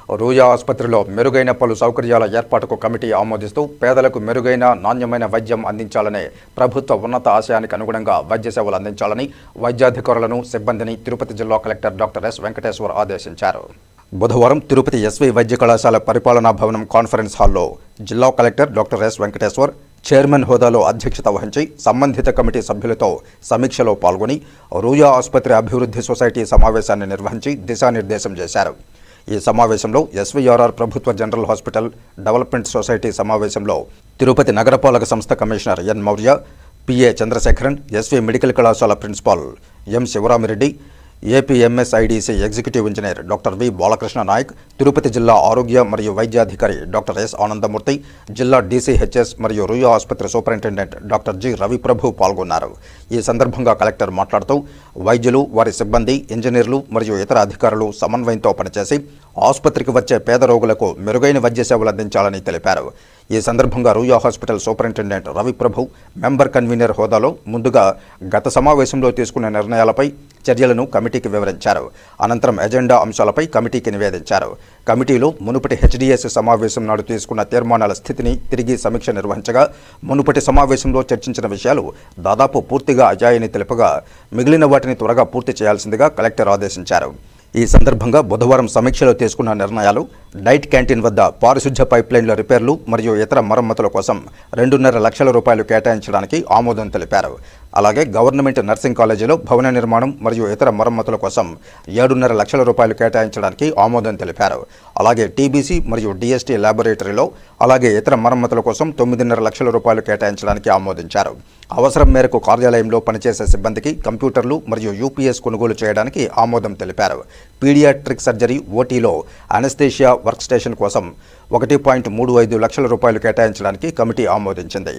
రూయా ఆసుపత్రిలో మెరుగైన పలు సౌకర్యాల ఏర్పాటుకు కమిటీ ఆమోదిస్తూ పేదలకు మెరుగైన నాణ్యమైన వైద్యం అందించాలనే ప్రభుత్వ ఉన్నత ఆశయానికి అనుగుణంగా వైద్య సేవలు అందించాలని వైద్యాధికారులను సిబ్బందిని తిరుపతి జిల్లా కలెక్టర్ డాక్టర్ ఎస్ వెంకటేశ్వర్ ఆదేశించారు. బుధవారం తిరుపతి ఎస్వి వైద్య కళాశాల పరిపాలనా భవనం కాన్ఫరెన్స్ హాల్లో జిల్లా collector doctor yes Venkateshwar chairman హోదాలో అధ్యక్షత వహించి సంబంధిత కమిటీ సభ్యులతో సమీక్షలో పాల్గొని రూయా ఆసుపత్రి అభివృద్ధి సొసైటీ సమావేశాన్ని నిర్వహించి దిశానిర్దేశం చేశారు. ఈ సమావేశంలో ఎస్వీఆర్ఆర్ ప్రభుత్వ జనరల్ హాస్పిటల్ డెవలప్మెంట్ సొసైటీ సమావేశంలో తిరుపతి నగరపాలక సంస్థ commissioner N Maurya, PA Chandrasekharan, SV medical కళాశాల principal M Sivaramireddy, APMSIDC executive engineer doctor V Balakrishna Naik, Tirupati జిల్లా ఆరోగ్య మరియు వైద్యాధికారి డాక్టర్ ఎస్ ఆనందమూర్తి, జిల్లా డీసీహెచ్ఎస్ మరియు రూయా ఆసుపత్రి సూపరింటెండెంట్ డాక్టర్ జి రవిప్రభు పాల్గొన్నారు. ఈ సందర్భంగా కలెక్టర్ మాట్లాడుతూ వైద్యులు, వారి సిబ్బంది, ఇంజనీర్లు మరియు ఇతర అధికారులు సమన్వయంతో పనిచేసి ఆసుపత్రికి వచ్చే పేద రోగులకు మెరుగైన వైద్య సేవలు అందించాలని తెలిపారు. ఈ సందర్భంగా Ruia hospital superintendent Raviprabhu member convener హోదాలో ముందుగా గత సమావేశంలో తీసుకున్న నిర్ణయాలపై చర్యలను కమిటీకి వివరించారు. అనంతరం ఎజెండా అంశాలపై కమిటీకి నివేదించారు. కమిటీలో మునుపటి హెచ్డిఎస్ సమావేశం నాడు తీసుకున్న తీర్మానాల స్థితిని తిరిగి సమీక్ష నిర్వహించగా మునుపటి సమావేశంలో చర్చించిన విషయాలు దాదాపు పూర్తిగా అయ్యాయని తెలుపగా మిగిలిన వాటిని త్వరగా పూర్తి చేయాల్సిందిగా కలెక్టర్ ఆదేశించారు. ఈ సందర్భంగా బుధవారం సమీక్షలో తీసుకున్న నిర్ణయాలు డైట్ క్యాంటీన్ వద్ద పారిశుధ్య పైప్లైన్ల రిపేర్లు మరియు ఇతర మరమ్మతుల కోసం 2.5 లక్షల రూపాయలు కేటాయించడానికి ఆమోదం తెలిపారు. అలాగే గవర్నమెంట్ నర్సింగ్ కాలేజీలో భవన నిర్మాణం మరియు ఇతర మరమ్మతుల కోసం 7.5 లక్షల రూపాయలు కేటాయించడానికి ఆమోదం తెలిపారు. అలాగే టీబీసీ మరియు డిఎస్టీ ల్యాబొరేటరీలో అలాగే ఇతర మరమ్మతుల కోసం 9.5 లక్షల రూపాయలు కేటాయించడానికి ఆమోదించారు. అవసరం మేరకు కార్యాలయంలో పనిచేసే సిబ్బందికి కంప్యూటర్లు మరియు యూపీఎస్ కొనుగోలు చేయడానికి ఆమోదం తెలిపారు. పీడియాట్రిక్ సర్జరీ ఓటీలో అనస్థేషియా వర్క్ స్టేషన్ కోసం 1.35 లక్షల రూపాయలు కేటాయించడానికి కమిటీ ఆమోదించింది.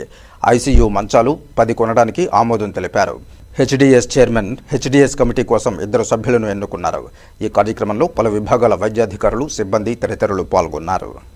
ఐసీయూ మంచాలు 10 కొనడానికి ఆమోదం తెలిపారు. హెచ్డిఎస్ చైర్మన్ హెచ్డిఎస్ కమిటీ కోసం 2 సభ్యులను ఎన్నుకున్నారు. ఈ కార్యక్రమంలో పలు విభాగాల వైద్యాధికారులు, సిబ్బంది తదితరులు పాల్గొన్నారు.